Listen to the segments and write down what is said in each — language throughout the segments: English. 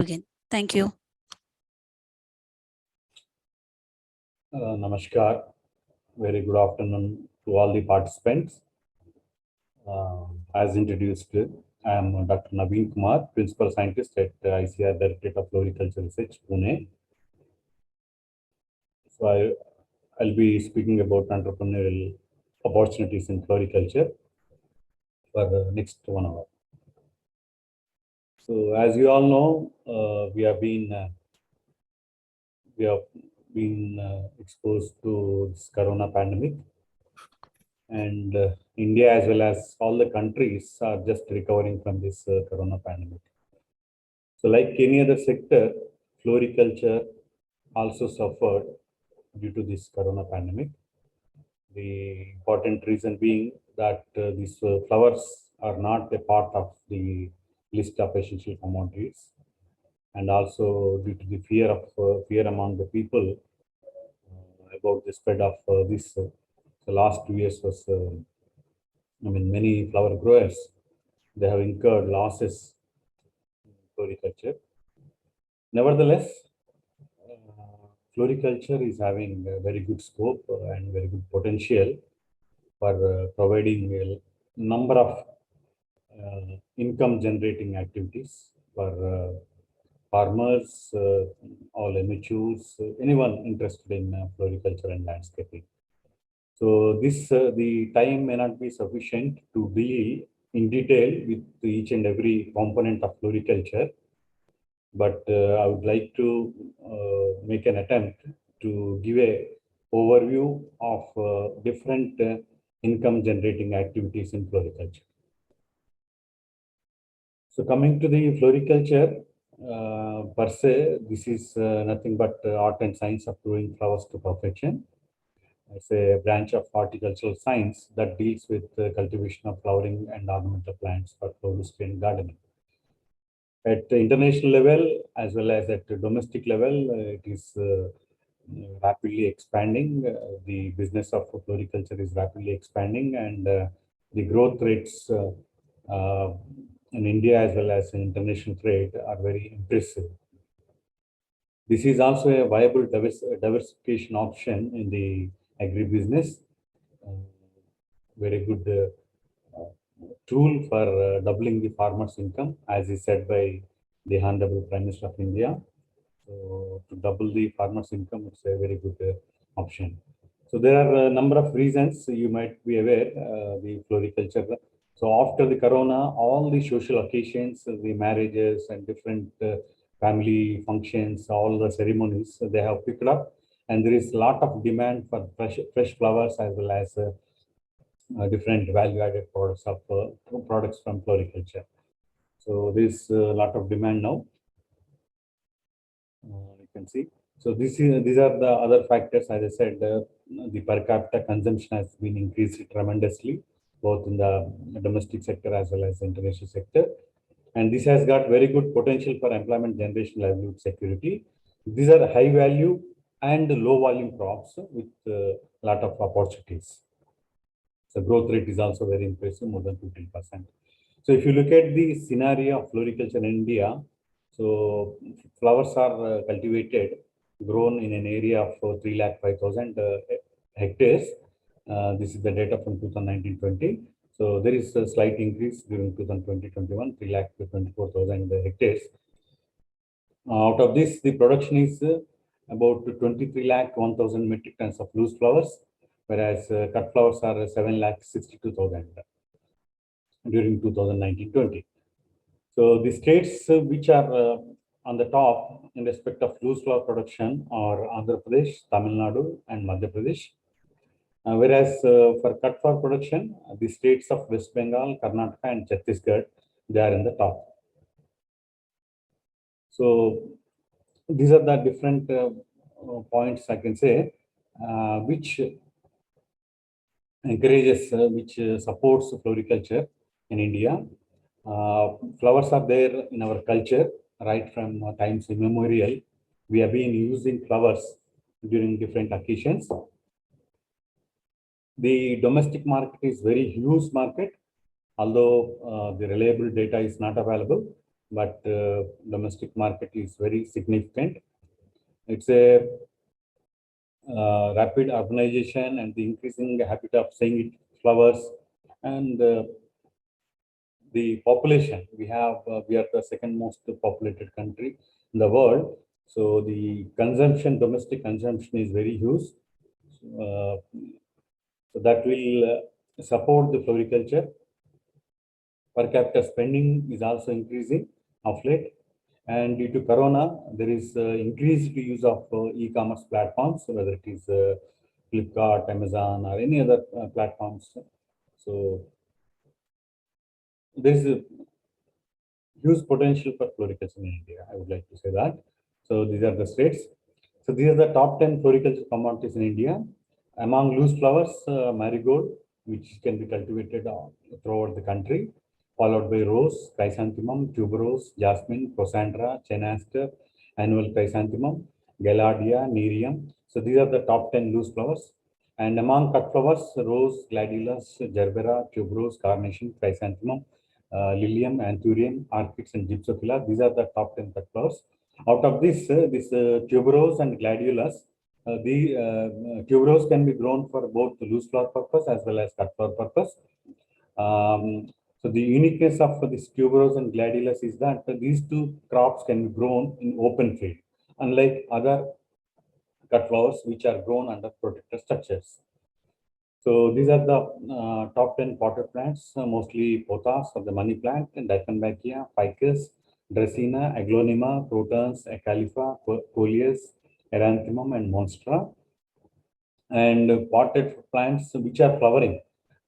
begin. Thank you. Namaskar. Very good afternoon to all the participants. As introduced, I am Dr. Naveen Kumar, Principal Scientist at ICR Directorate of Floriculture Research, Pune. So I'll be speaking about entrepreneurial opportunities in floriculture for the next 1 hour. So as you all know, we have been exposed to this corona pandemic, and India as well as all the countries are just recovering from this corona pandemic. So like any other sector, floriculture also suffered due to this corona pandemic. The important reason being that these flowers are not a part of the list of essential commodities, and also due to the fear among the people about the spread of this. The last 2 years was, many flower growers, they have incurred losses in floriculture. Nevertheless, floriculture is having a very good scope and very good potential for providing a number of income generating activities for farmers, all amateurs, anyone interested in floriculture and landscaping. So the time may not be sufficient to deal in detail with each and every component of floriculture, but I would like to make an attempt to give a overview of different income generating activities in floriculture. So coming to the floriculture per se, this is nothing but art and science of growing flowers to perfection. It's a branch of horticultural science that deals with the cultivation of flowering and ornamental plants for floristry and gardening. At the international level as well as at the domestic level, it is rapidly expanding. The business of floriculture is rapidly expanding, and the growth rates in India as well as in international trade are very impressive. This is also a viable diversification option in the agribusiness. Very good tool for doubling the farmers' income, as is said by the Honorable Prime Minister of India. So to double the farmers' income, it's a very good option. So there are a number of reasons you might be aware, the floriculture. So after the corona, all the social occasions, the marriages and different family functions, all the ceremonies, they have picked up, and there is a lot of demand for fresh flowers as well as different value-added products from floriculture. So there's a lot of demand now. You can see. So these are the other factors. As I said, the per capita consumption has been increased tremendously, both in the domestic sector as well as the international sector. And this has got very good potential for employment generation, livelihood security. These are high value and low volume crops with a lot of opportunities. The growth rate is also very impressive, more than 15%. So if you look at the scenario of floriculture in India, so flowers are cultivated, grown in an area of 305,000 hectares. This is the data from 2019-20. So there is a slight increase during 2020-21, 324,000 hectares. Out of this, the production is about 23,01,000 metric tons of loose flowers, whereas cut flowers are 7,62,000 during 2019-20. So the states which are on the top in respect of loose flower production are Andhra Pradesh, Tamil Nadu, and Madhya Pradesh. Whereas for cut flower production, the states of West Bengal, Karnataka, and Chhattisgarh, they are in the top. So these are the different points I can say, which encourages, which supports floriculture in India. Flowers are there in our culture right from times immemorial. We have been using flowers during different occasions. The domestic market is very huge market, although the reliable data is not available. but domestic market is very significant. It's a rapid urbanization and the increasing habit of saying it flowers, and the population we have. We are the second most populated country in the world, so the consumption, domestic consumption, is very huge. Uh, so that will support the floriculture. Per capita spending is also increasing of late. And due to Corona, there is increased use of e-commerce platforms, whether it is Flipkart, Amazon, or any other platforms. So there is a huge potential for floriculture in India. I would like to say that. So these are the states. So these are the top 10 floriculture commodities in India. Among loose flowers, marigold, which can be cultivated throughout the country, followed by rose, chrysanthemum, tuberose, jasmine, prosandra, chenaster, annual chrysanthemum, gaillardia, nerium. So these are the top 10 loose flowers. And among cut flowers, rose, gladiolus, gerbera, tuberose, carnation, chrysanthemum, lilium, anthurium, orchids, and gypsophila. These are the top 10 cut flowers. Out of this tuberose and gladiolus, the tuberose can be grown for both the loose flower purpose as well as cut flower purpose. So the uniqueness of this tuberose and gladiolus is that these two crops can be grown in open field, unlike other cut flowers which are grown under protected structures. So these are the top 10 potted plants, mostly pothos of the money plant, and Dieffenbachia, ficus, Dracaena, Aglaonema, Crotons, Acalypha, Coleus, Eranthemum, and Monstra. And potted plants which are flowering,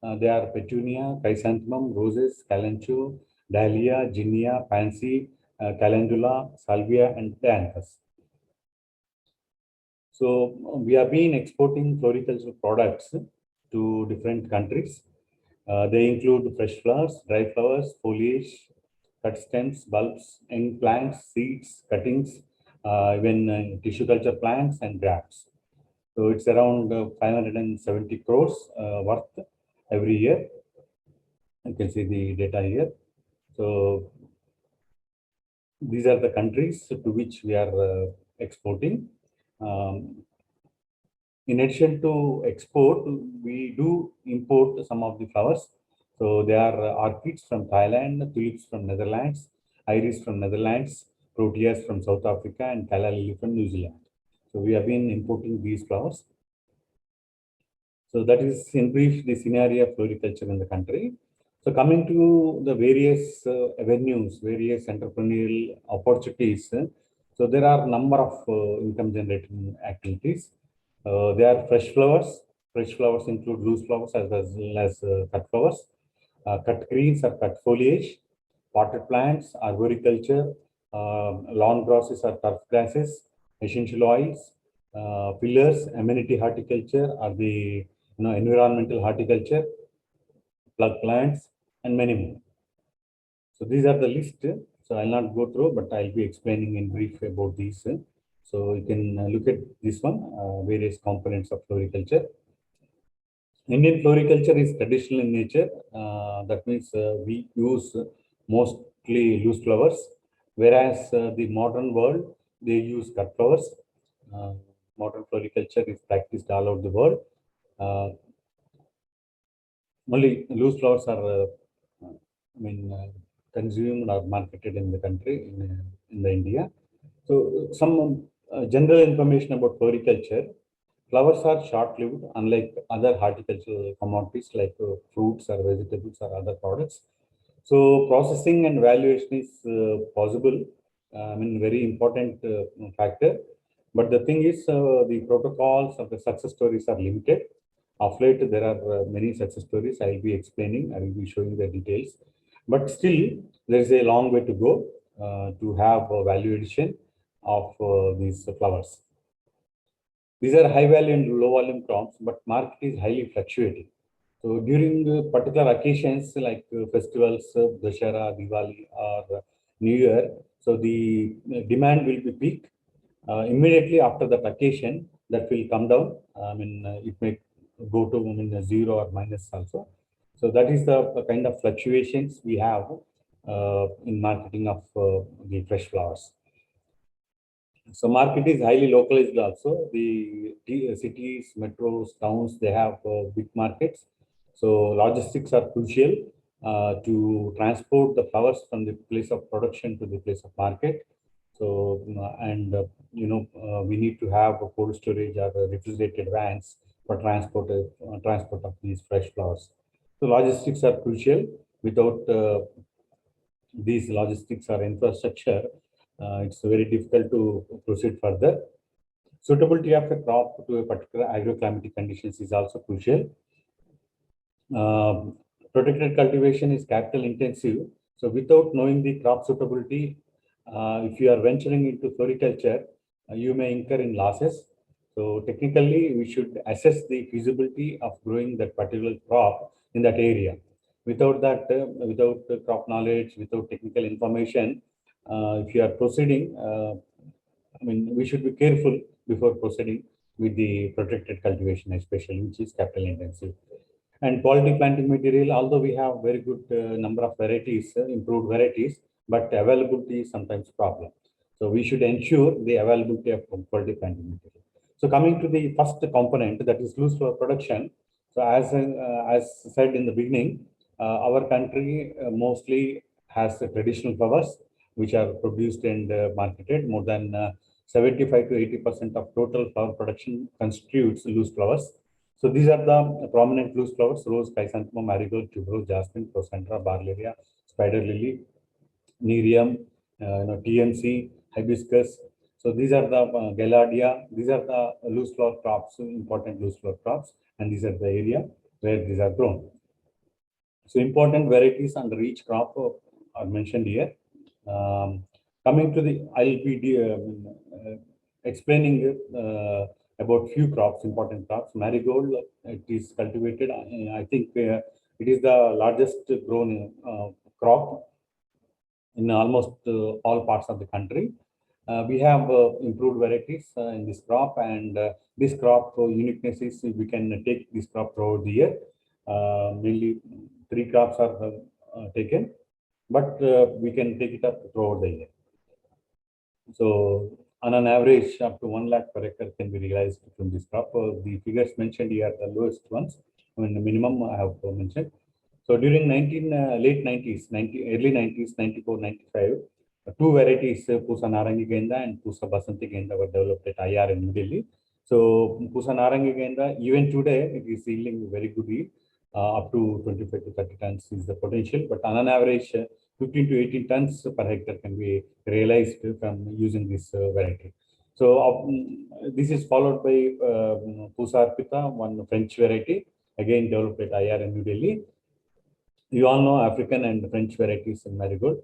they are Petunia, Chrysanthemum, Roses, Kalanchoe, Dahlia, Ginnia, Pansy, Calendula, Salvia, and Dianthus. So we have been exporting floricultural products to different countries. They include fresh flowers, dry flowers, foliage, cut stems, bulbs, young plants, seeds, cuttings, even tissue culture plants and grafts. So it's around 570 crores worth every year. You can see the data here. So these are the countries to which we are exporting. In addition to export, we do import some of the flowers. So they are orchids from Thailand, tulips from Netherlands, iris from Netherlands, proteas from South Africa, and calla lily from New Zealand. So we have been importing these flowers. So that is in brief the scenario of floriculture in the country. So coming to the various avenues, various entrepreneurial opportunities. So there are a number of income generating activities. They are fresh flowers. Fresh flowers include loose flowers as well as cut flowers, cut greens or cut foliage, potted plants, arboriculture, lawn grasses or turf grasses, essential oils, pillars, amenity horticulture or the environmental horticulture, plug plants, and many more. So these are the list. So I'll not go through, but I'll be explaining in brief about these. So you can look at this one, various components of floriculture. Indian floriculture is traditional in nature. That means we use mostly loose flowers, whereas the modern world, they use cut flowers. Uh, Modern floriculture is practiced all over the world. Only loose flowers are, consumed or marketed in the country, in the India. So some general information about floriculture. Flowers are short-lived, unlike other horticultural commodities like fruits or vegetables or other products. So processing and valuation is possible. Very important factor. But the thing is, the protocols of the success stories are limited. Of late, there are many success stories. I will be explaining. I will be showing the details. But still, there is a long way to go to have a value addition of these flowers. These are high value and low volume crops, but market is highly fluctuating. So during particular occasions like festivals, Dashara, Diwali, or New Year, so the demand will be peak. Immediately after that occasion, that will come down. It may go to zero or minus also. So that is the kind of fluctuations we have in marketing of the fresh flowers. So market is highly localized also. The cities, metros, towns, they have big markets. So logistics are crucial to transport the flowers from the place of production to the place of market. So, we need to have a cold storage or refrigerated vans for transport of these fresh flowers. So logistics are crucial. Without these logistics or infrastructure, it's very difficult to proceed further. Suitability of a crop to a particular agroclimatic conditions is also crucial. Protected cultivation is capital intensive. So without knowing the crop suitability, if you are venturing into floriculture, you may incur in losses. So technically, we should assess the feasibility of growing that particular crop in that area. Without that, without crop knowledge, without technical information, if you are proceeding, we should be careful before proceeding with the protected cultivation, especially which is capital intensive. And quality planting material, although we have very good number of varieties, improved varieties, but availability is sometimes problem. So we should ensure the availability of quality planting material. So coming to the first component, that is loose flower production. So as said in the beginning, our country mostly has traditional flowers which are produced and marketed. More than 75 to 80% of total flower production constitutes loose flowers. So these are the prominent loose flowers: rose, chrysanthemum, marigold, tuberose, jasmine, procentra, barleria, spider lily, nerium, TNC, hibiscus. So these are the gaillardia. These are the loose flower crops, important loose flower crops, and these are the area where these are grown. So important varieties under each crop are mentioned here. Coming to the, I'll be explaining about few crops, important crops. Marigold, it is cultivated. I think it is the largest grown crop in almost all parts of the country. We have improved varieties in this crop, and this crop uniqueness is we can take this crop throughout the year. Mainly three crops are taken, but we can take it up throughout the year. So on an average, up to 1 lakh per acre can be realized from this crop. The figures mentioned here are the lowest ones. I mean, the minimum I have mentioned. So during late 90s, early 90s, 94, 95, two varieties, Pusa Narangi Genda and Pusa Basanti Genda, were developed at IR in New Delhi. So Pusa Narangi Genda, even today, it is yielding very good yield. Up to 25 to 30 tons is the potential, but on an average, 15 to 18 tons per hectare can be realized from using this variety. So this is followed by Pusa Arpita, one French variety, again developed at IR in New Delhi. You all know African and French varieties in marigold.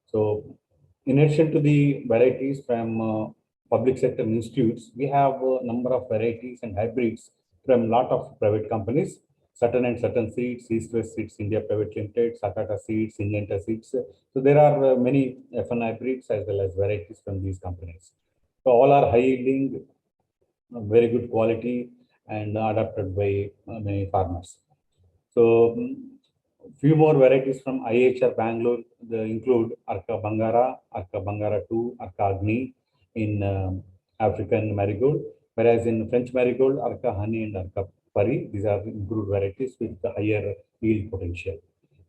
So in addition to the varieties from public sector institutes, we have a number of varieties and hybrids from a lot of private companies. Saturn and Saturn Seeds, East West Seeds India Private Limited, Sakata Seeds, Syngenta Seeds. So there are many FN hybrids as well as varieties from these companies. So all are high yielding, very good quality, and adapted by many farmers. So few more varieties from IHR Bangalore, they include Arka Bangara, Arka Bangara 2, Arka Agni in African marigold, whereas in French marigold, Arka Honey and Arka Pari, these are improved varieties with the higher yield potential,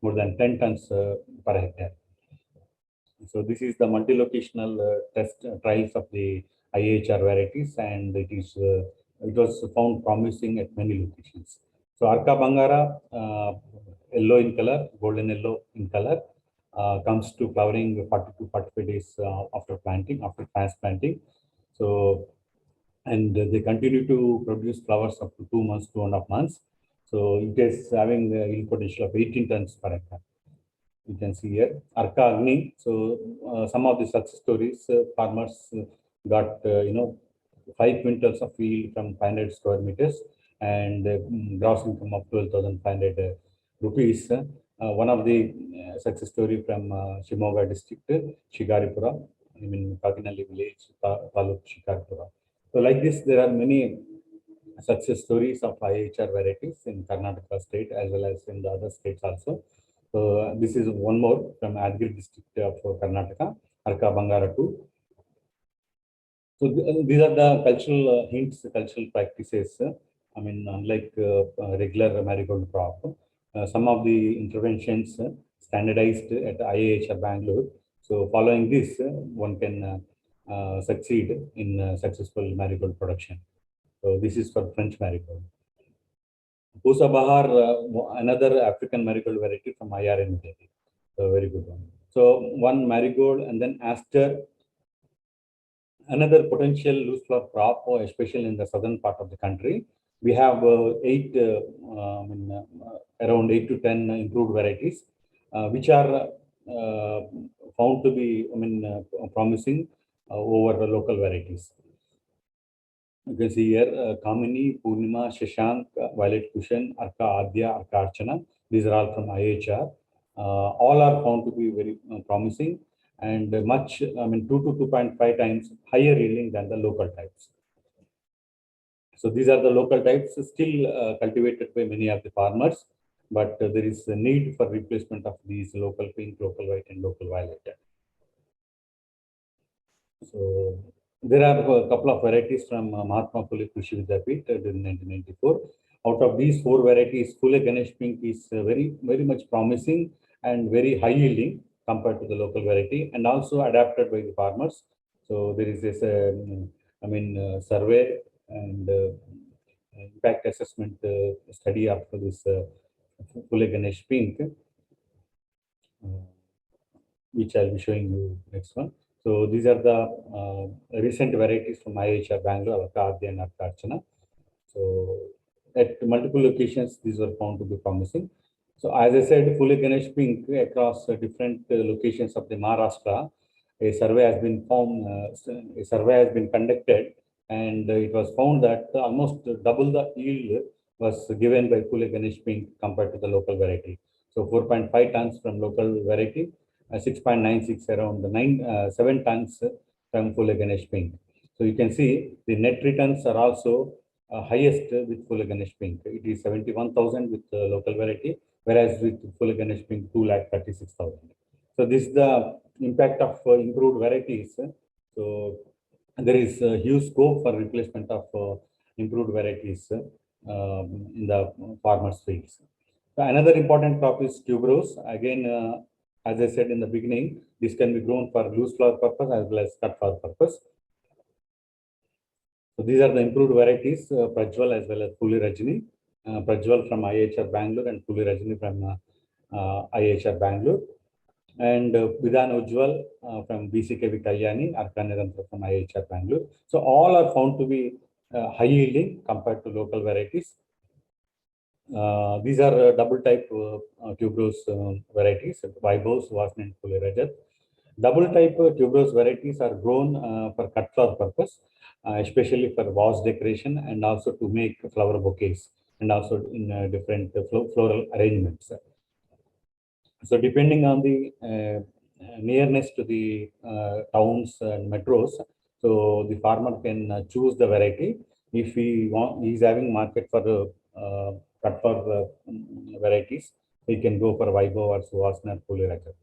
more than 10 tons per hectare. So this is the multi-locational test trials of the IHR varieties, and it was found promising at many locations. So Arka Bangara, yellow in color, golden yellow in color, comes to flowering 40 to 45 days after planting, after transplanting. So, and they continue to produce flowers up to 2 months, 2.5 months. So it is having the yield potential of 18 tons per hectare. You can see here Arka Agni. So some of the success stories, farmers got 5 quintals of yield from 500 square meters and gross income of 12,500 rupees. One of the success story from Shimoga district, Shigaripura, Kakinalli village, Taluk Shikaripura. So like this, there are many success stories of IHR varieties in Karnataka state as well as in the other states also. So this is one more from Adgir district of Karnataka, Arka Bangara 2. So these are the cultural hints, cultural practices. I mean, unlike regular marigold crop, some of the interventions standardized at IIHR Bangalore. So following this, one can succeed in successful marigold production. So this is for French marigold. Pusa Bahar, another African marigold variety from IRN. So very good one. So one marigold and then aster. Another potential loose flower crop, especially in the southern part of the country. We have around 8 to 10 improved varieties, which are found to be, promising over the local varieties. You can see here Kamini, Purnima, Shashank, Violet Cushion, Arka Adya, Arka Archana. These are all from IHR. All are found to be very promising and much, 2 to 2.5 times higher yielding than the local types. So these are the local types still cultivated by many of the farmers, but there is a need for replacement of these local pink, local white, and local violet. So there are a couple of varieties from Mahatma Phule Krishi Vidyapith in 1994. Out of these 4 varieties, Phule Ganesh Pink is very much promising and very high yielding compared to the local variety, and also adapted by the farmers. So there is this, survey and impact assessment study of this Phule Ganesh Pink, which I'll be showing you next one. So these are the recent varieties from IHR Bangalore, Arka and Arka Archana. So at multiple locations, these were found to be promising. So as I said, Phule Ganesh Pink across different locations of the Maharashtra, a survey has been conducted, and it was found that almost double the yield was given by Phule Ganesh Pink compared to the local variety. So 4.5 tons from local variety, 6.96 around 7 tons from Phule Ganesh Pink. So you can see the net returns are also highest with Phule Ganesh Pink. It is 71,000 with local variety, whereas with Phule Ganesh Pink 2,36,000. So this is the impact of improved varieties. So there is a huge scope for replacement of improved varieties in the farmers' fields. So another important crop is tuberose. Again, as I said in the beginning, this can be grown for loose flower purpose as well as cut flower purpose. So these are the improved varieties, Prajwal as well as Phule Rajni. Prajwal from IHR Bangalore and Phule Rajni from IHR Bangalore. And Vidhan Ujjwal from BCKV Kalyani, Arka Nirantar from IHR Bangalore. So all are found to be high yielding compared to local varieties. These are double type tuberose varieties, Vaibhav, Suvasan, and Phule Rajat. Double type tuberose varieties are grown for cut flower purpose, especially for vase decoration and also to make flower bouquets and also in different floral arrangements. So depending on the nearness to the towns and metros, so the farmer can choose the variety. If he is having market for the cut flower varieties, he can go for Vaibhav or Suvasan or Phule Rajat.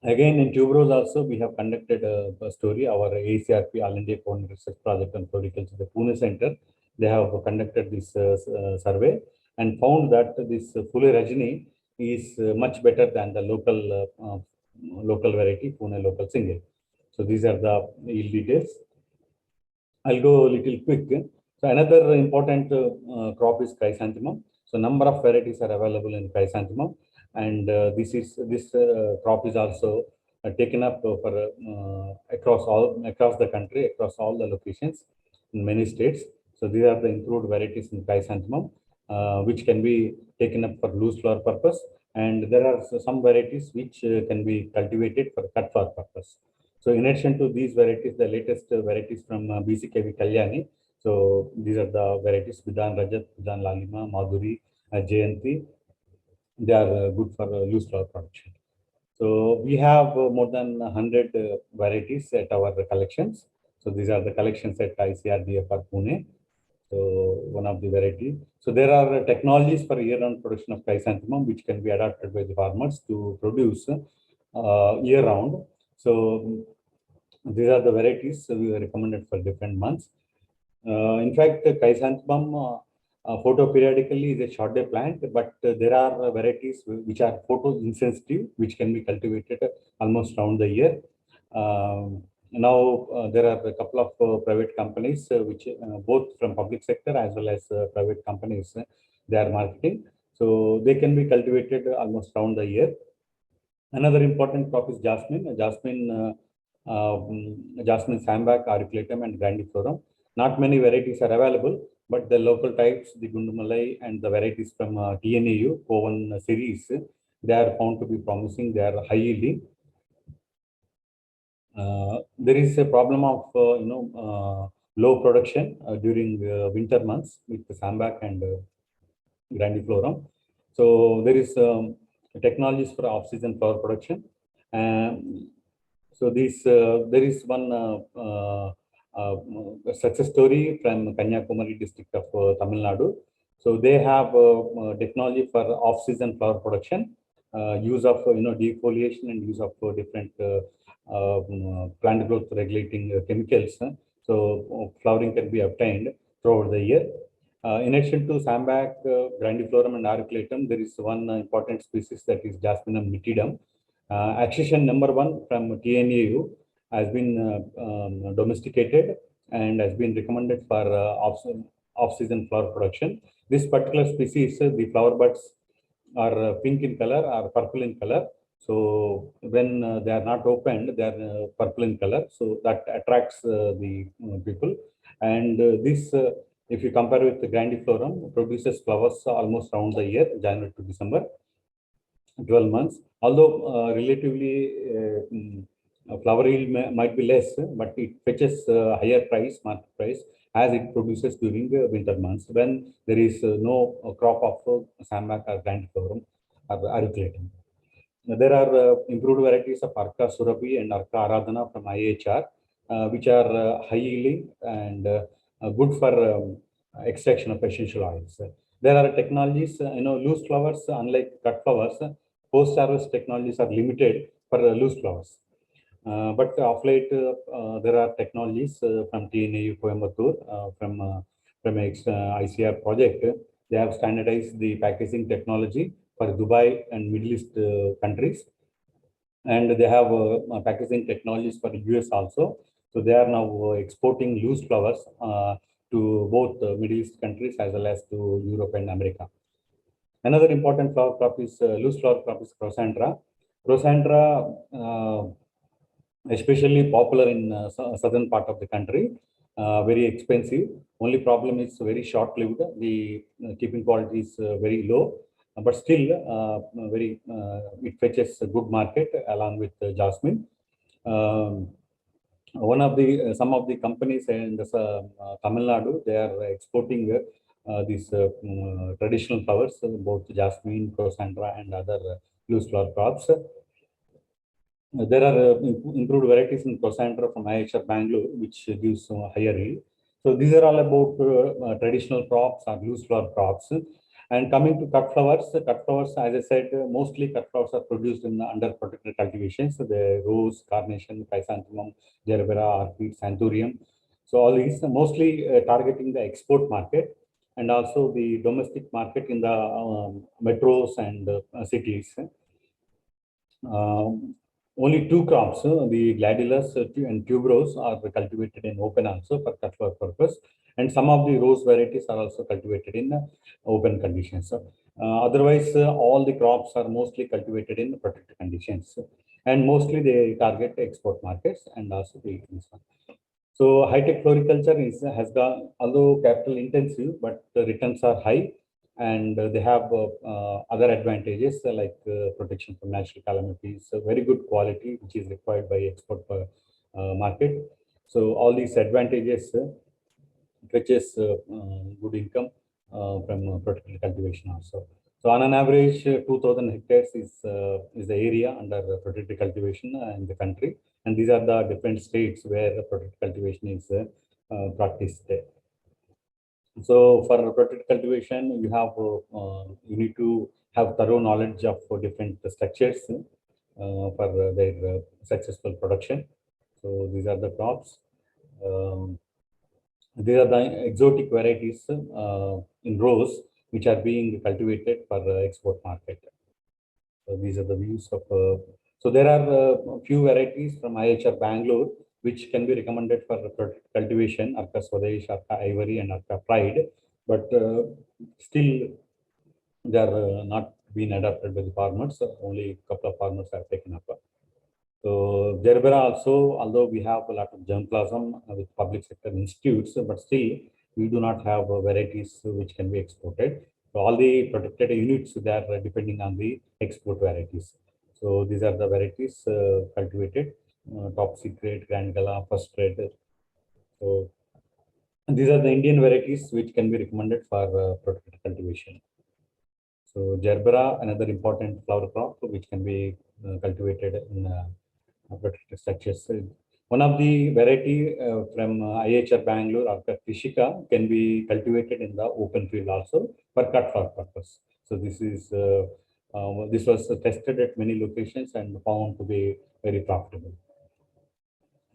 Again, in tuberose also, we have conducted a story, our ACRP, All India Coordinated Research Project on Floriculture, the Pune Center. They have conducted this survey and found that this Phule Rajni is much better than the local variety, Pune local single. So these are the yield details. I'll go a little quick. So another important crop is chrysanthemum. So number of varieties are available in chrysanthemum, and this crop is also taken up for across the country, across all the locations in many states. So these are the improved varieties in chrysanthemum, which can be taken up for loose flower purpose, and there are some varieties which can be cultivated for cut flower purpose. So in addition to these varieties, the latest varieties from BCKV Kalyani. So these are the varieties Vidhan Rajat, Vidhan Lalima, Madhuri, Jayanti. They are good for loose flower production. So we have more than 100 varieties at our collections. So these are the collections at ICRDFR Pune. So one of the variety. So there are technologies for year-round production of chrysanthemum, which can be adapted by the farmers to produce year-round. So these are the varieties we were recommended for different months. In fact, chrysanthemum photoperiodically is a short day plant, but there are varieties which are photo insensitive, which can be cultivated almost round the year. Now there are a couple of private companies which both from public sector as well as private companies they are marketing, so they can be cultivated almost round the year. Another important crop is jasmine sambac, auriculatum, and grandiflorum. Not many varieties are available, but the local types, the Gundumalai and the varieties from TNAU, Coven series, they are found to be promising. They are high yielding. There is a problem of low production during winter months with the sambac and grandiflorum. So there is technologies for off-season flower production. So this there is one success story from Kanyakumari district of Tamil Nadu. So they have technology for off-season flower production, use of defoliation and use of different plant growth regulating chemicals. So flowering can be obtained throughout the year. In addition to sambac, grandiflorum, and auriculatum, there is one important species that is Jasminum nitidum. Accession number 1 from TNAU has been domesticated and has been recommended for off-season flower production. This particular species, the flower buds are pink in color or purple in color. So when they are not opened, they are purple in color. So that attracts the people. And this, if you compare with the grandiflorum, produces flowers almost around the year, January to December, 12 months. Although relatively flower yield might be less, but it fetches higher price, market price, as it produces during winter months when there is no crop of sambac or grandiflorum or auriculatum. There are improved varieties of Arka Surabhi and Arka Aradhana from IHR, which are high yielding and good for extraction of essential oils. There are technologies, loose flowers, unlike cut flowers, post-harvest technologies are limited for loose flowers. But of late, there are technologies from TNAU Coimbatore, from ICR project. They have standardized the packaging technology for Dubai and Middle East countries, and they have packaging technologies for US also. So they are now exporting loose flowers to both Middle East countries as well as to Europe and America. Another important flower crop is loose flower crop is Crosandra. Crosandra, especially popular in southern part of the country, very expensive. Only problem is very short-lived. The keeping quality is very low, but still it fetches a good market along with jasmine. One of the some of the companies in Tamil Nadu, they are exporting these traditional flowers, both jasmine, Crosandra, and other loose flower crops. There are improved varieties in Crosandra from IHR Bangalore, which gives higher yield. So these are all about traditional crops or loose flower crops. And coming to cut flowers, as I said, mostly cut flowers are produced in under protected cultivation. So the rose, carnation, chrysanthemum, gerbera, orchid, santhurium. So all these mostly targeting the export market and also the domestic market in the metros and cities. Only two crops, the gladulus and tuberose, are cultivated in open also for cut flower purpose, and some of the rose varieties are also cultivated in open conditions. Otherwise, all the crops are mostly cultivated in protected conditions, and mostly they target export markets and also the this one. So high-tech floriculture has gone, although capital intensive, but the returns are high, and they have other advantages like protection from natural calamities, very good quality, which is required by export market. So all these advantages fetches good income from protected cultivation also. So on an average, 2,000 hectares is the area under protected cultivation in the country, and these are the different states where protected cultivation is practiced. So for protected cultivation, you need to have thorough knowledge of different structures for their successful production. So these are the crops. Um, these are the exotic varieties in rows which are being cultivated for export market. So these are the views of. So there are a few varieties from IHR Bangalore which can be recommended for cultivation: Arca Swadesh, Arca Ivory, and Arca Pride. But still, they are not being adopted by the farmers. Only a couple of farmers have taken up. So there were also, although we have a lot of germplasm with public sector institutes, but still we do not have varieties which can be exported. So all the protected units, they are depending on the export varieties. So these are the varieties cultivated: top secret, grand gala, first red. So these are the Indian varieties which can be recommended for protected cultivation. So gerbera, another important flower crop which can be cultivated in protected structures. One of the variety from IHR Bangalore, Arca Krishika, can be cultivated in the open field also for cut flower purpose. So this was tested at many locations and found to be very profitable.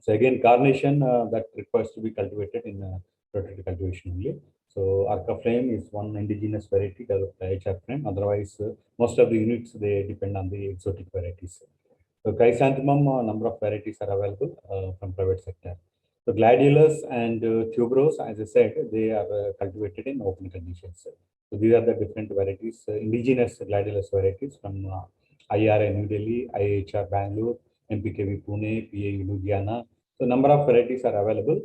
So again, carnation that requires to be cultivated in protected cultivation only. So Arca flame is one indigenous variety developed by HR flame. Otherwise, most of the units they depend on the exotic varieties. So chrysanthemum, number of varieties are available from private sector. So gladiolus and tuberose, as I said, they are cultivated in open conditions. So these are the different varieties, indigenous gladiolus varieties from IRA New Delhi, IHR Bangalore, MPKV Pune, PAU Ludhiana. So number of varieties are available.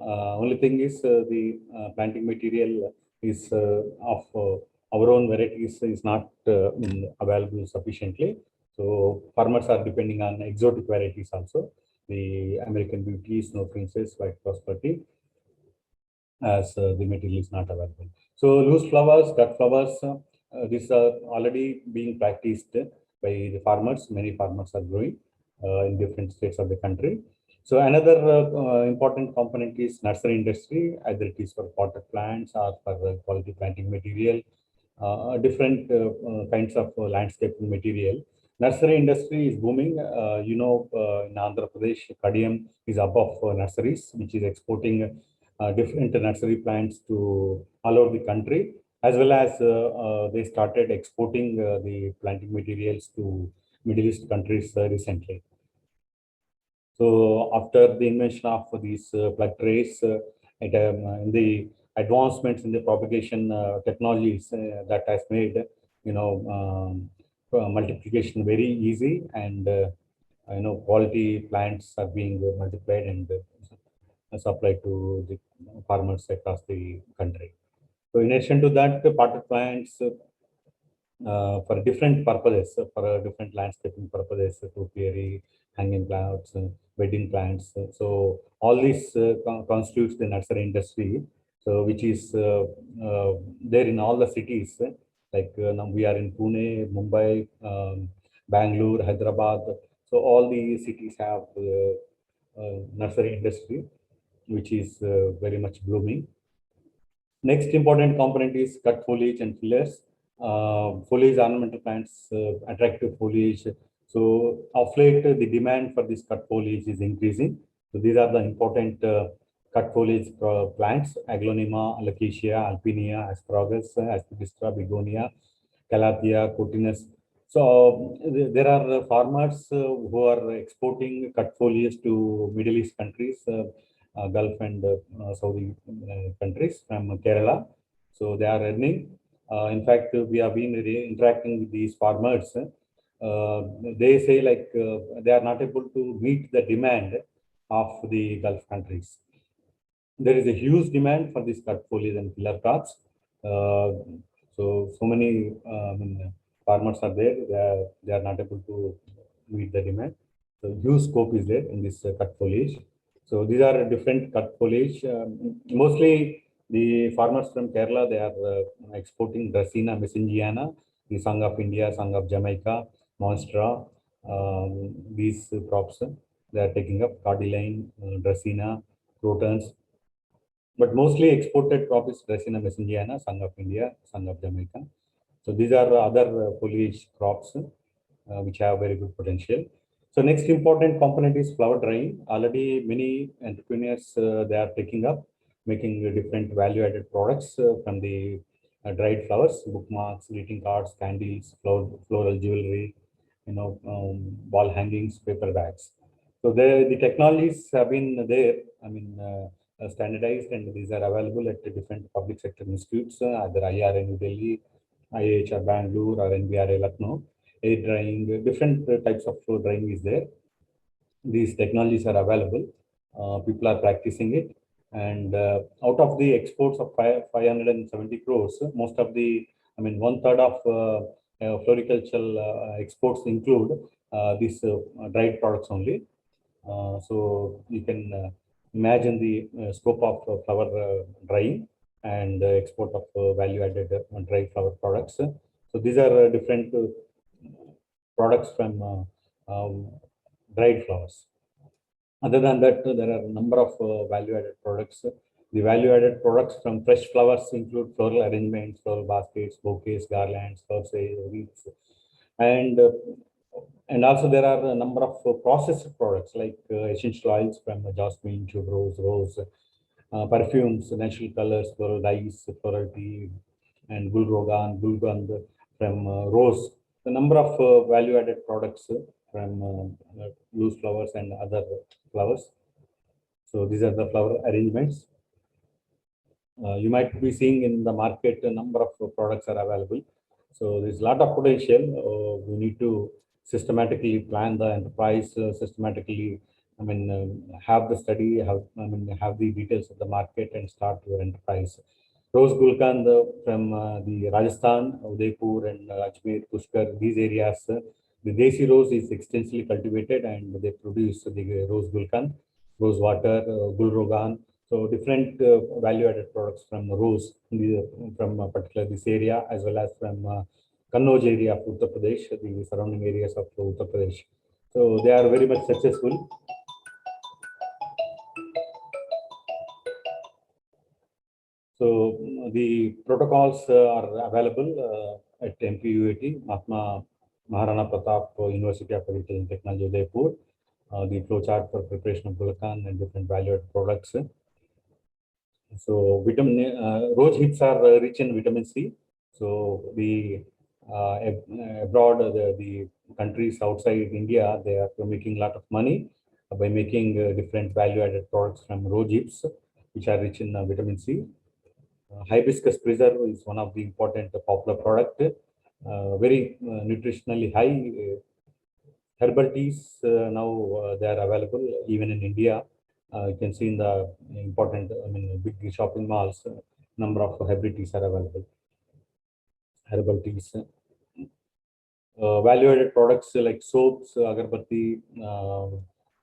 Only thing is the planting material is of our own varieties is not available sufficiently. So farmers are depending on exotic varieties also. The American Beauty, Snow Princess, White Prosperity, as the material is not available. So loose flowers, cut flowers, these are already being practiced by the farmers. Many farmers are growing in different states of the country. So another important component is nursery industry, either it is for potted plants or for quality planting material, different kinds of landscaping material. Nursery industry is booming. In Andhra Pradesh, Kadiyam is above nurseries, which is exporting different nursery plants to all over the country, as well as they started exporting the planting materials to Middle East countries recently. So after the invention of these plug trays, in the advancements in the propagation technologies that has made multiplication very easy, and quality plants are being multiplied and supplied to the farmers across the country. So in addition to that, the potted plants for different purposes, for different landscaping purposes, topiary, hanging plants, wedding plants. So all this constitutes the nursery industry. So which is there in all the cities. Like now we are in Pune, Mumbai, Bangalore, Hyderabad. So all the cities have nursery industry, which is very much blooming. Next important component is cut foliage and fillers. Foliage ornamental plants, attractive foliage. So of late, the demand for this cut foliage is increasing. So these are the important cut foliage plants: Aglaonema, Alocasia, Alpinia, Asparagus, Aspidistra, Begonia, Calathea, Cotinus. So there are farmers who are exporting cut foliage to Middle East countries, Gulf and Saudi countries from Kerala. So they are earning. In fact, we have been interacting with these farmers. They say like they are not able to meet the demand of the Gulf countries. There is a huge demand for these cut foliage and filler crops. Uh, so many farmers are there. They are not able to meet the demand. So huge scope is there in this cut foliage. So these are different cut foliage. Mostly the farmers from Kerala, they are exporting Dracena messingiana, the Song of India, Song of Jamaica, Monstra. These crops they are taking up: Cardiline, Dracena, Crotons. But mostly exported crop is Dracaena messiniana, Song of India, Song of Jamaica. So these are other foliage crops which have very good potential. So next important component is flower drying. Already many entrepreneurs they are taking up making different value-added products from the dried flowers, bookmarks, greeting cards, candles, floral jewelry, wall hangings, paper bags. So the technologies have been there. I mean, standardized, and these are available at the different public sector institutes, either IR New Delhi, IHR Bangalore, or NBRA Lucknow. Air drying, different types of flow drying is there. These technologies are available. People are practicing it. And out of the exports of 570 crores, most of the, I mean, one third of floricultural exports include these dried products only. So you can imagine the scope of flower drying and export of value-added dry flower products. So these are different products from dried flowers. Other than that, there are a number of value-added products. The value-added products from fresh flowers include floral arrangements, floral baskets, bouquets, garlands, wreaths, and uh, and also there are a number of processed products like essential oils from jasmine, tuberose, rose, perfumes, natural colors, floral dyes, floral tea, and gulgand from rose. The number of value-added products from loose flowers and other flowers. So these are the flower arrangements. You might be seeing in the market a number of products are available. So there's a lot of potential. We need to systematically plan the enterprise, systematically, I mean, have the study, have the details of the market and start your enterprise. Rose Gulkand from the Rajasthan, Udaipur and Ajmer, Pushkar, these areas, the Desi rose is extensively cultivated and they produce the Rose Gulkand, rose water, Gul Rogan, so different value-added products from rose from particular this area as well as from Kannauj area of Uttar Pradesh, the surrounding areas of Uttar Pradesh. So they are very much successful. So the protocols are available at MPUAT, Mahatma Maharana Pratap University of Agriculture and Technology, Udaipur. The flowchart for preparation of gulkan and different valued products. So vitamin rose hips are rich in vitamin C. So the abroad, the countries outside India, they are making a lot of money by making different value-added products from rose hips, which are rich in vitamin C. Hibiscus preserve is one of the important popular product, very nutritionally high. Herbal teas now they are available even in India. You can see in the important, I mean, big shopping malls, number of hybrid teas are available. Herbal teas, value-added products like soaps, agarbatti.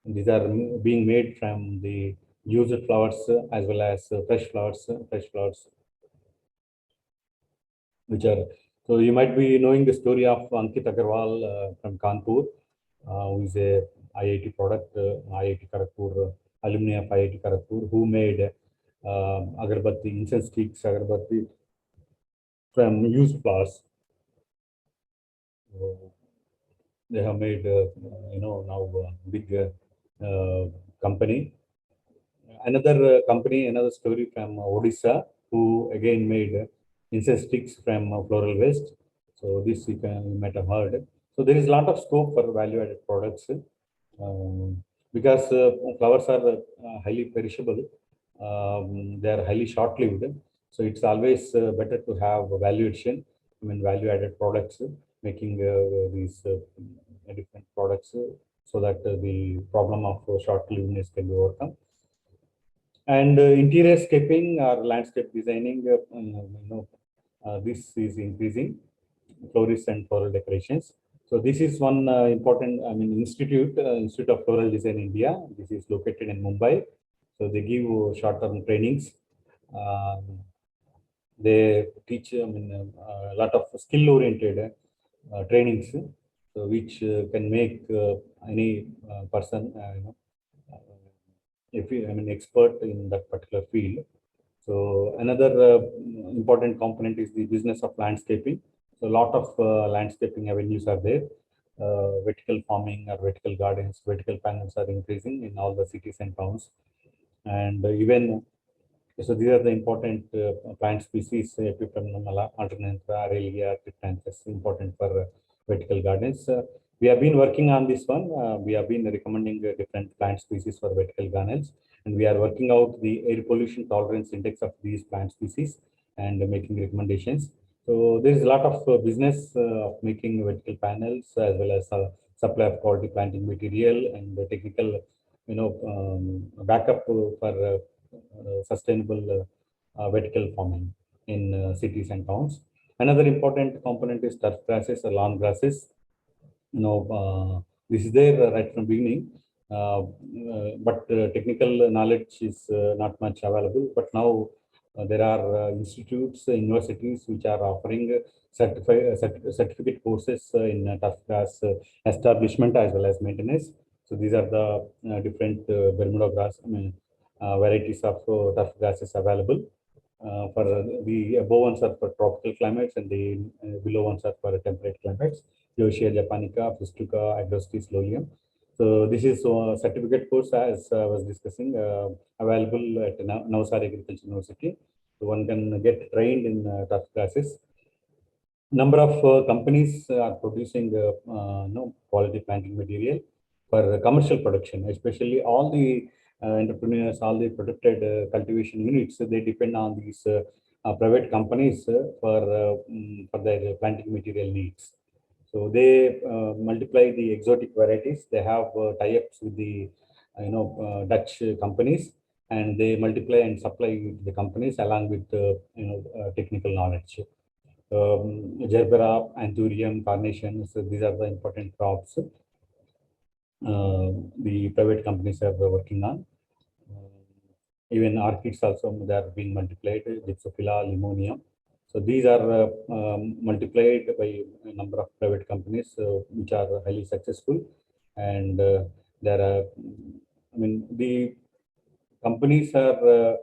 These are being made from the used flowers as well as fresh flowers, which are, so you might be knowing the story of Ankit Agarwal from Kanpur, who is a IIT product, IIT Kharagpur, alumni of IIT Kharagpur, who made agarbatti, incense sticks, agarbatti from used flowers. They have made, now big company. Another company, another story from Odisha, who again made incense sticks from floral waste. So this you might have heard. So there is a lot of scope for value-added products because flowers are highly perishable. They are highly short-lived. So it's always better to have value addition, I mean value-added products, making these different products so that the problem of short-livedness can be overcome. And interior scaping or landscape designing, this is increasing florists and floral decorations. So this is one important, I mean, Institute of Floral Design India. This is located in Mumbai. So they give short-term trainings. Um, they teach, I mean, a lot of skill-oriented trainings, so which can make any person, if you, I mean, expert in that particular field. So another important component is the business of landscaping. So a lot of landscaping avenues are there. Vertical farming or vertical gardens, vertical panels are increasing in all the cities and towns. And even so, these are the important plant species, Epiprenamala, Alternanthera, Aurelia, Triptanthus, important for vertical gardens. We have been working on this one. We have been recommending different plant species for vertical gardens, and we are working out the air pollution tolerance index of these plant species and making recommendations. So there is a lot of business of making vertical panels as well as supply of quality planting material and the technical, backup for sustainable vertical farming in cities and towns. Another important component is turf grasses or lawn grasses. This is there right from beginning, but technical knowledge is not much available. But now there are institutes, universities which are offering certificate courses in turf grass establishment as well as maintenance. So these are the different Bermuda grass, varieties of turf grasses available. For the above ones are for tropical climates and the below ones are for temperate climates. Yoshia japonica, Fistuca, Agrostis, Lolium. So this is a certificate course as I was discussing, available at Navsari Agriculture University. So one can get trained in turf classes. Number of companies are producing quality planting material for commercial production, especially all the entrepreneurs, all the protected cultivation units. They depend on these private companies for their planting material needs. So they multiply the exotic varieties. They have tie-ups with the Dutch companies, and they multiply and supply the companies along with technical knowledge. Gerbera, Anthurium, Carnation. So these are the important crops the private companies are working on. Even orchids also, they are being multiplied, Gypsophila, Limonium. So these are multiplied by a number of private companies which are highly successful. And there are, the companies are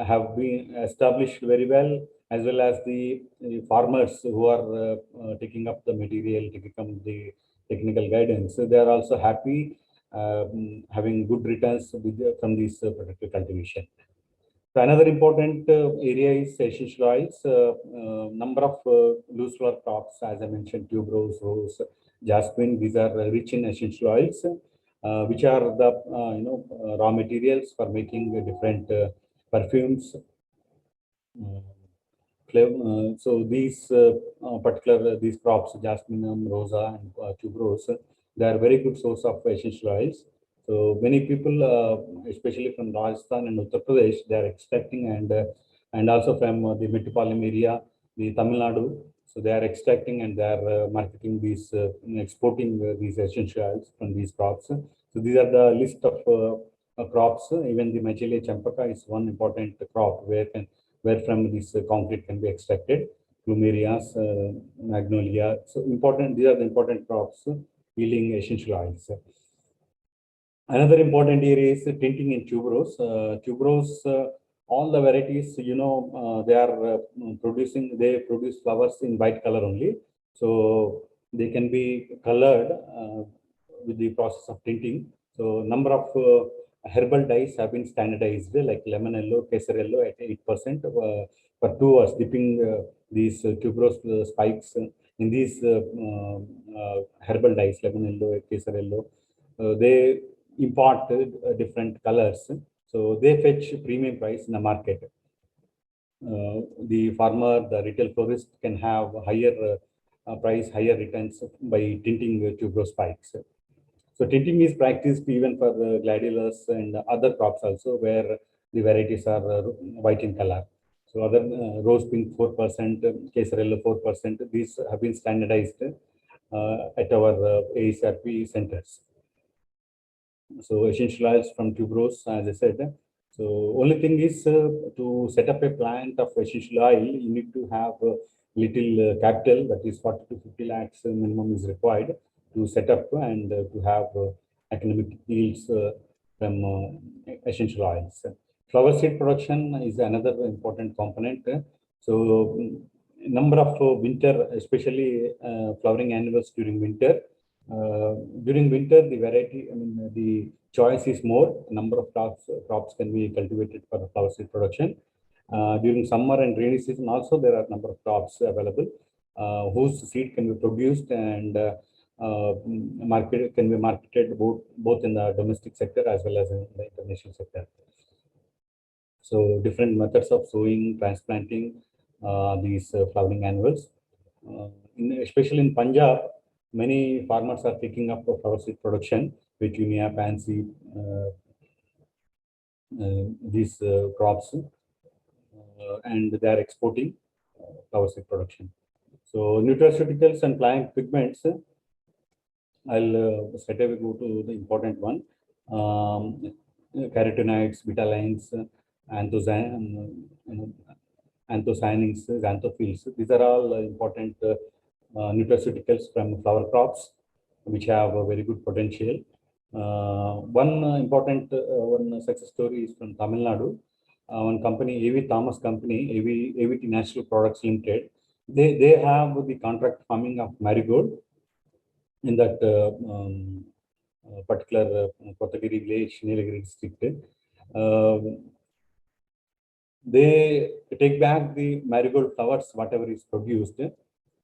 have been established very well, as well as the farmers who are taking up the material, taking up the technical guidance. So they are also happy having good returns from this protective cultivation. So another important area is essential oils. Number of loose flower crops, as I mentioned, tuberose, rose, jasmine. These are rich in essential oils, which are the raw materials for making different perfumes. Uh, so these these crops, jasminum, rosa, and tuberose, they are very good source of essential oils. So many people, especially from Rajasthan and Uttar Pradesh, they are extracting and also from the Metropolitan area, the Tamil Nadu. So they are extracting and they are marketing these, exporting these essential oils from these crops. So these are the list of crops. Even the Machilia champaka is one important crop where from this concrete can be extracted. Plumerias, magnolia. So important. These are the important crops yielding essential oils. Another important area is tinting in tuberose. Tuberose, all the varieties, they are they produce flowers in white color only. So they can be colored with the process of tinting. So number of herbal dyes have been standardized, like lemon yellow, kesar yellow at 8% for 2 hours, dipping these tuberose spikes in these herbal dyes, lemon yellow, kesar yellow. They import different colors. So they fetch premium price in the market. The farmer, the retail florist can have higher price, higher returns by tinting tuberose spikes. So tinting is practiced even for the gladiolus and other crops also, where the varieties are white in color. So other rose pink 4%, Kesarello 4%, these have been standardized at our ASRP centers. So essential oils from tuberose, as I said. So only thing is to set up a plant of essential oil, you need to have little capital, that is 40 to 50 lakhs minimum is required to set up and to have economic yields from essential oils. Flower seed production is another important component. So, number of winter, especially flowering annuals during winter. During winter, the variety, I mean, the choice is more. Number of crops can be cultivated for flower seed production. During summer and rainy season, also there are number of crops available whose seed can be produced and market can be marketed both in the domestic sector as well as in the international sector. So different methods of sowing, transplanting these flowering annuals. Especially in Punjab, many farmers are taking up flower seed production, petunia, pansy, these crops, and they are exporting flower seed production. So nutraceuticals and plant pigments, I'll straight away go to the important one. Carotenoids, betalains, anthocyanins, xanthophylls. These are all important nutraceuticals from flower crops, which have a very good potential. One success story is from Tamil Nadu. One company, AV Thomas Company, AVT National Products Limited. They have the contract farming of marigold in that particular Kotagiri village, Nilagiri district. They take back the marigold flowers, whatever is produced,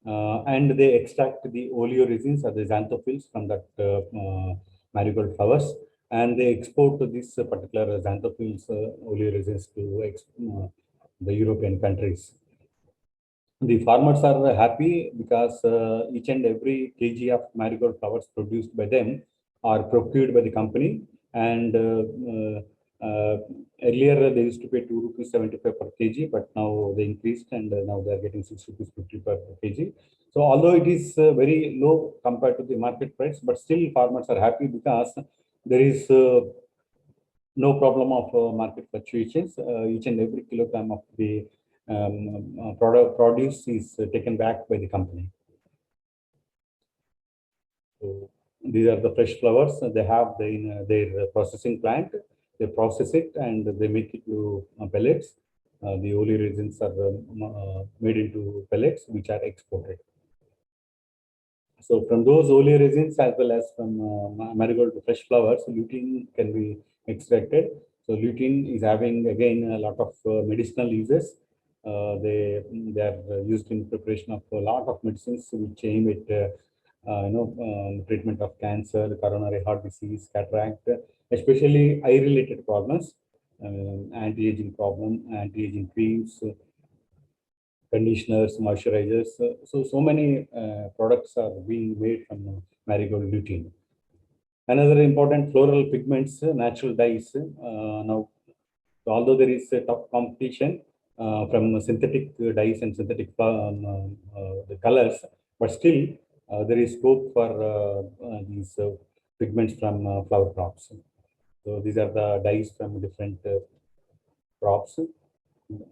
and they extract the oleoresins or the xanthophylls from that marigold flowers, and they export this particular xanthophylls oleoresins to the European countries. The farmers are happy because each and every kg of marigold flowers produced by them are procured by the company. And earlier they used to pay 2 rupees 75 per kg, but now they increased and now they are getting 6 rupees 50 per kg. So although it is very low compared to the market price, but still farmers are happy because there is no problem of market fluctuations. Each and every kilogram of the produce is taken back by the company. So these are the fresh flowers. They have their processing plant. They process it and they make it to pellets. The oleoresins are made into pellets, which are exported. So from those oleoresins as well as from marigold fresh flowers, lutein can be extracted. So lutein is having again a lot of medicinal uses. They are used in preparation of a lot of medicines which aim at treatment of cancer, coronary heart disease, cataract, especially eye-related problems, anti-aging problem, anti-aging creams, conditioners, moisturizers. So many products are being made from marigold lutein. Another important floral pigments, natural dyes. Now, although there is a tough competition from synthetic dyes and synthetic the colors, but still there is scope for these pigments from flower crops. So these are the dyes from different crops, a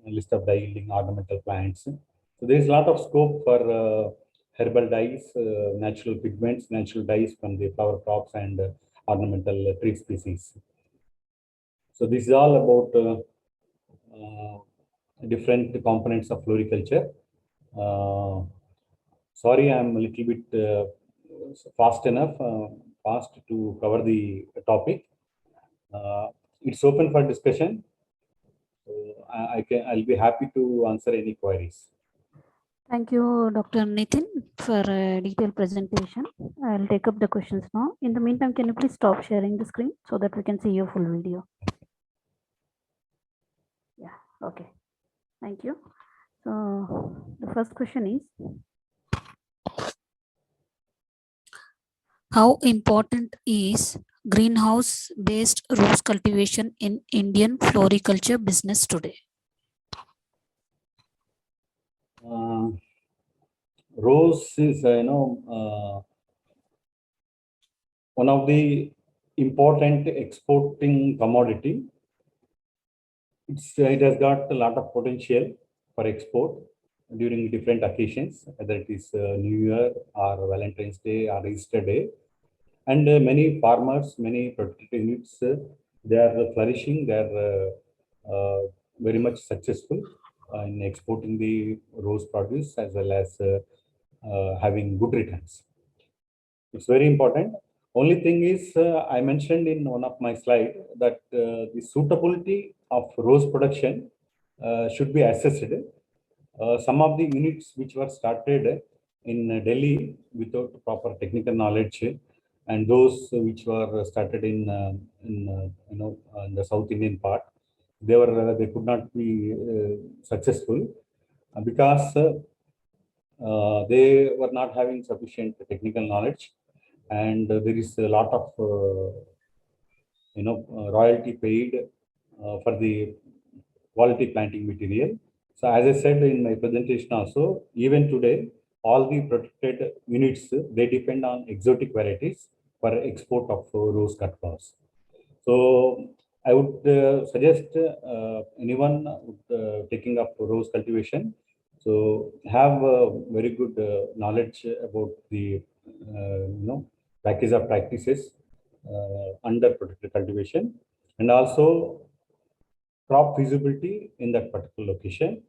list of dye yielding ornamental plants. So there is a lot of scope for herbal dyes, natural pigments, natural dyes from the flower crops and ornamental tree species. So this is all about different components of floriculture. Sorry, I'm a little bit fast to cover the topic. It's open for discussion. So I'll be happy to answer any queries. Thank you, Dr. Nitin, for a detailed presentation. I'll take up the questions now. In the meantime, can you please stop sharing the screen so that we can see your full video? Yeah, okay. Thank you. So the first question is, how important is greenhouse-based rose cultivation in Indian floriculture business today? Rose is, one of the important exporting commodity. It has got a lot of potential for export during different occasions, whether it is New Year or Valentine's Day or Easter Day. And many farmers, many protected units, they are flourishing. They are very much successful in exporting the rose produce as well as having good returns. It's very important. Only thing is, I mentioned in one of my slides that the suitability of rose production should be assessed. Some of the units which were started in Delhi without proper technical knowledge, and those which were started in the South Indian part, they could not be successful because they were not having sufficient technical knowledge, and there is a lot of royalty paid for the quality planting material. So as I said in my presentation also, even today, all the protected units, they depend on exotic varieties for export of rose cut flowers. So I would suggest anyone taking up rose cultivation, so have very good knowledge about the package of practices under protected cultivation, and also crop feasibility in that particular location,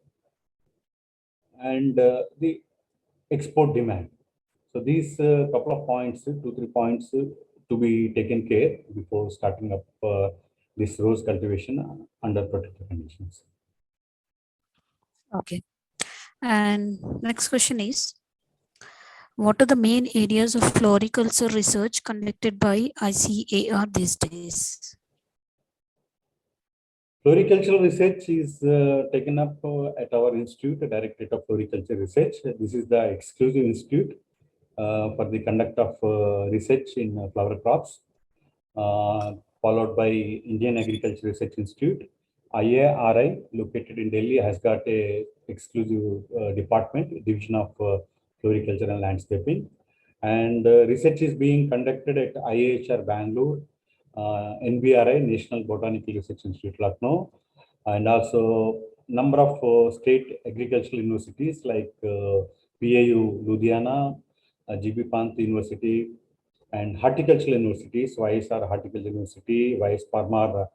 and the export demand. So these couple of points, 2, 3 points to be taken care before starting up this rose cultivation under protected conditions. Okay. And next question is, what are the main areas of floriculture research conducted by ICAR these days? Floricultural research is taken up at our institute, the Directorate of Floriculture Research. This is the exclusive institute for the conduct of research in flower crops, followed by Indian Agriculture Research Institute. IARI, located in Delhi, has got a exclusive department, division of floriculture and landscaping. And research is being conducted at IAHR Bangalore, NBRI, National Botanical Research Institute, Lucknow, and also number of state agricultural universities like PAU, Ludhiana, GB Pant University, and horticultural universities, YSR Horticulture University, YS Parmar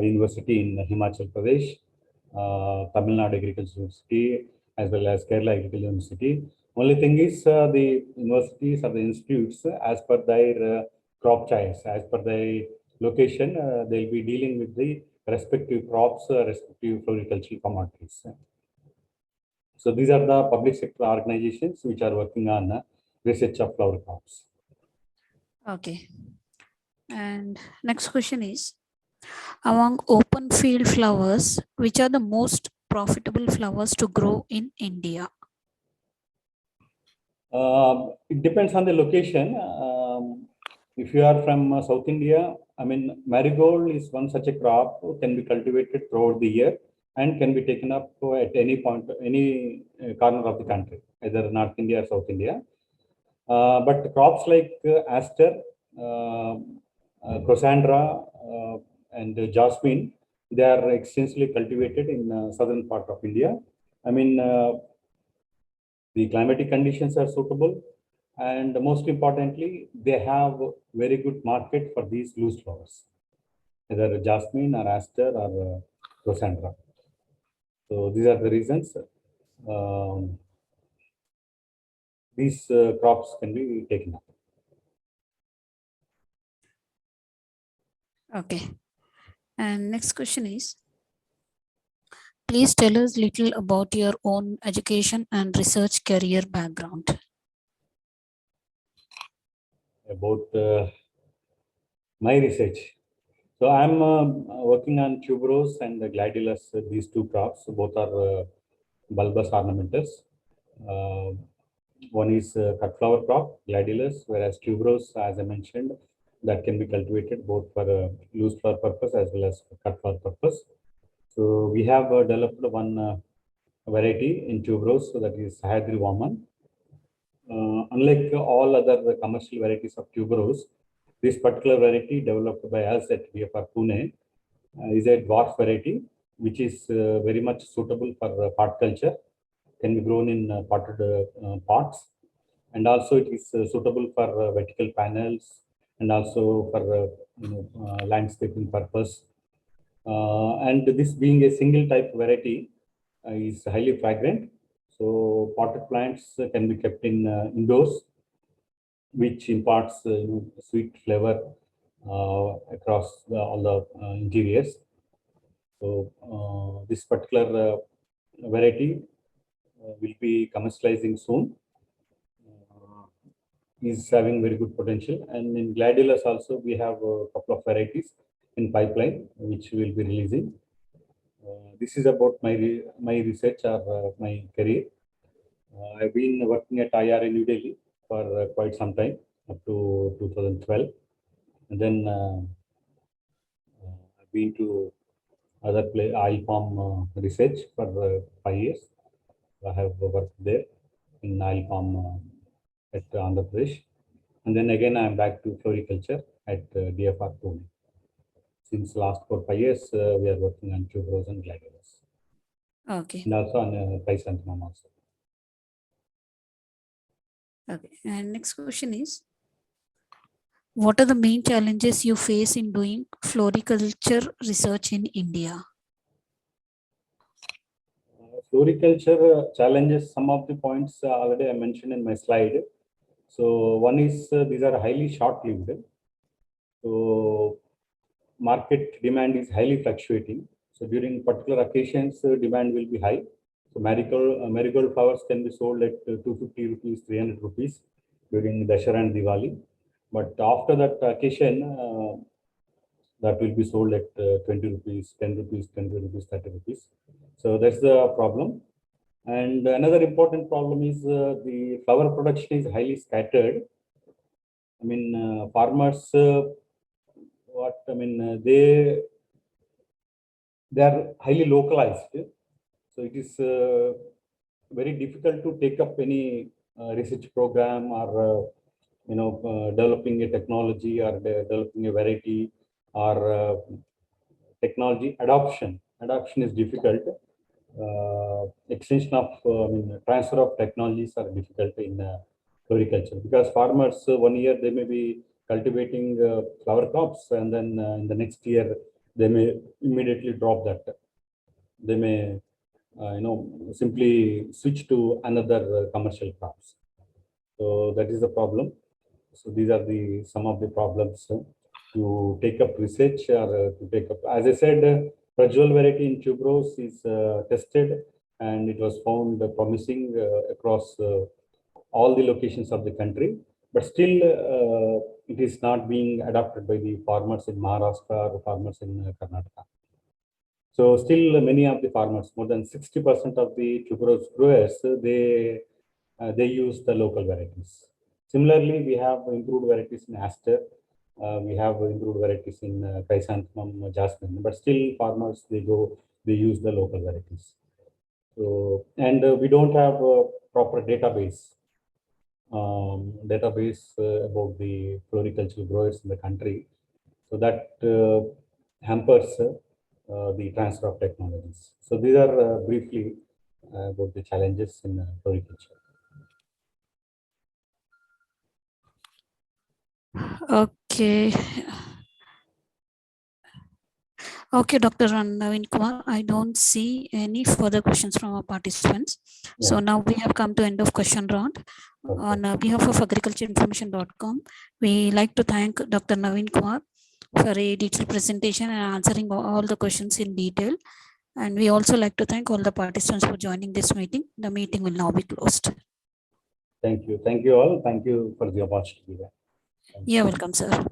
University in Himachal Pradesh, Tamil Nadu Agriculture University, as well as Kerala Agriculture University. Only thing is the universities or the institutes, as per their crop choice, as per their location, they'll be dealing with the respective crops, respective floricultural commodities. So these are the public sector organizations which are working on research of flower crops. Okay. And next question is, among open field flowers, which are the most profitable flowers to grow in India? It depends on the location. If you are from South India, I mean, marigold is one such a crop can be cultivated throughout the year and can be taken up at any point, any corner of the country, either North India or South India. But crops like aster, Cassandra, and jasmine, they are extensively cultivated in southern part of India. I mean, the climatic conditions are suitable, and most importantly, they have very good market for these loose flowers, either jasmine or aster or Cassandra. So these are the reasons these crops can be taken up. Okay. And next question is, please tell us little about your own education and research career background. About my research. So I'm working on tuberose and the gladiolus, these two crops. Both are bulbous ornamentals. One is cut flower crop, gladiolus, whereas tuberose, as I mentioned, that can be cultivated both for loose flower purpose as well as cut flower purpose. So we have developed one variety in tuberose, so that is Sahyadri Vaman. Unlike all other commercial varieties of tuberose, this particular variety developed by us at BFR Pune is a dwarf variety, which is very much suitable for pot culture, can be grown in potted pots, and also it is suitable for vertical panels and also for landscaping purpose. And this being a single type variety is highly fragrant. So potted plants can be kept in indoors, which imparts sweet flavor across all the interiors. So this particular variety will be commercializing soon. Is having very good potential, and in gladiolus also we have a couple of varieties in pipeline which we will be releasing. This is about my research or my career. I've been working at IR in New Delhi for quite some time, up to 2012, and then I've been to other oil palm research for 5 years. I have worked there in oil palm at Andhra Pradesh, and then again I'm back to floriculture at DFR Pune. Since last 4 5 years, we are working on tuberose and gladiolus, Okay. and also on chrysanthemum also. Okay. And next question is, what are the main challenges you face in doing floriculture research in India? Floriculture challenges, some of the points already I mentioned in my slide. So one is these are highly short-lived. So market demand is highly fluctuating. So during particular occasions, demand will be high. So marigold flowers can be sold at 250 rupees, 300 rupees during Dashara and Diwali. But after that occasion, that will be sold at 20 rupees, 10 rupees, 20 rupees, 30 rupees. So that's the problem. And another important problem is the flower production is highly scattered. I mean, farmers, they are highly localized. So it is very difficult to take up any research program or developing a technology or developing a variety or technology adoption. Adoption is difficult. Extension of transfer of technologies are difficult in floriculture, because farmers 1 year they may be cultivating flower crops, and then in the next year they may immediately drop that. They may simply switch to another commercial crops. So that is the problem. So these are the some of the problems to take up research or to take up. As I said, Prajwal variety in tuberose is tested, and it was found promising across all the locations of the country. But still, it is not being adopted by the farmers in Maharashtra or farmers in Karnataka. So still many of the farmers, more than 60% of the tuberose growers, they use the local varieties. Similarly, we have improved varieties in aster. We have improved varieties in chrysanthemum, jasmine. But still, farmers they use the local varieties. So, and we don't have a proper database about the floricultural growers in the country. So that hampers the transfer of technologies. So these are briefly about the challenges in floriculture. Okay. Okay, Dr. Naveen Kumar, I don't see any further questions from our participants. So Yeah. now we have come to end of question round. Okay. On behalf of agricultureinformation.com, we like to thank Dr. Naveen Kumar for a detailed presentation and answering all the questions in detail. And we also like to thank all the participants for joining this meeting. The meeting will now be closed. Thank you. Thank you all. Thank you for the opportunity. You're welcome, sir.